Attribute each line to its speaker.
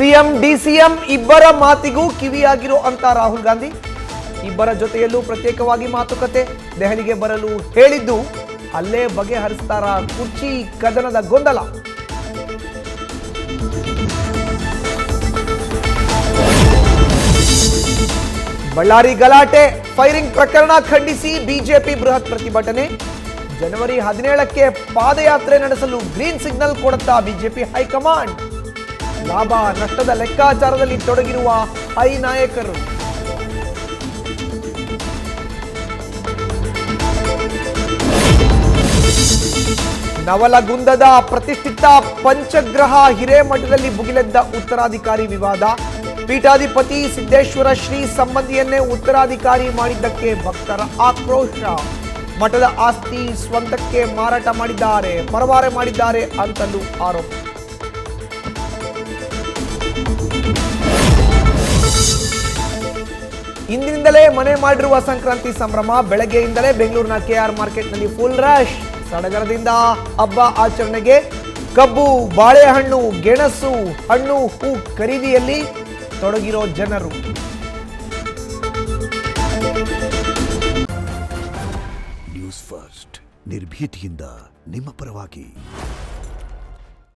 Speaker 1: CM DCM ಇಬ್ಬರ ಮಾತಿಗೂ ಕಿವಿಯಾಗಿರೋ ಅಂತ ರಾಹುಲ್ ಗಾಂಧಿ. ಇಬ್ಬರ ಜೊತೆಯಲ್ಲೂ ಪ್ರತ್ಯೇಕವಾಗಿ ಮಾತುಕತೆ. ದೆಹಲಿಗೆ ಬರಲು ಹೇಳಿದ್ದು ಅಲ್ಲೇ ಬಗೆಹರಿಸ್ತಾರ ಕುರ್ಚಿ ಕದನದ ಗೊಂದಲ. ಬಳ್ಳಾರಿ ಗಲಾಟೆ ಫೈರಿಂಗ್ ಪ್ರಕರಣ ಖಂಡಿಸಿ ಬಿಜೆಪಿ ಬೃಹತ್ ಪ್ರತಿಭಟನೆ. ಜನವರಿ 17ಕ್ಕೆ ಪಾದಯಾತ್ರೆ ನಡೆಸಲು ಗ್ರೀನ್ ಸಿಗ್ನಲ್ ಕೊಡುತ್ತಾ ಬಿಜೆಪಿ ಹೈಕಮಾಂಡ್. ಲಾಭ ನಷ್ಟದ ಲೆಕ್ಕಾಚಾರದಲ್ಲಿ ತೊಡಗಿರುವ ಐ ನಾಯಕರು. ನವಲಗುಂದದ ಪ್ರತಿಷ್ಠಿತ ಪಂಚಗ್ರಹ ಹಿರೇಮಠದಲ್ಲಿ ಭುಗಿಲೆದ್ದ ಉತ್ತರಾಧಿಕಾರಿ ವಿವಾದ. ಪೀಠಾಧಿಪತಿ ಸಿದ್ದೇಶ್ವರ ಶ್ರೀ ಸಂಬಂಧಿಯನ್ನೇ ಉತ್ತರಾಧಿಕಾರಿ ಮಾಡಿದ್ದಕ್ಕೆ ಭಕ್ತರ ಆಕ್ರೋಶ. ಮಠದ ಆಸ್ತಿ ಸ್ವಂತಕ್ಕೆ ಮಾರಾಟ ಮಾಡಿದ್ದಾರೆ, ಪರವಾರೆ ಮಾಡಿದ್ದಾರೆ ಅಂತಲೂ ಆರೋಪ. ಇಂದಿನಿಂದಲೇ ಮನೆ ಮಾಡಿರುವ ಸಂಕ್ರಾಂತಿ ಸಂಭ್ರಮ. ಬೆಳಗ್ಗೆಯಿಂದಲೇ ಬೆಂಗಳೂರಿನ ಕೆಆರ್ ಮಾರ್ಕೆಟ್ನಲ್ಲಿ ಫುಲ್ ರಶ್. ಸಡಗರದಿಂದ ಹಬ್ಬ ಆಚರಣೆಗೆ ಕಬ್ಬು, ಬಾಳೆಹಣ್ಣು, ಗೆಣಸು, ಹಣ್ಣು, ಹೂ ಖರೀದಿಯಲ್ಲಿ ತೊಡಗಿರೋ ಜನರು.
Speaker 2: ನ್ಯೂಸ್ ಫಸ್ಟ್ ನಿರ್ಭೀತಿಯಿಂದ ನಿಮ್ಮ ಪರವಾಗಿ.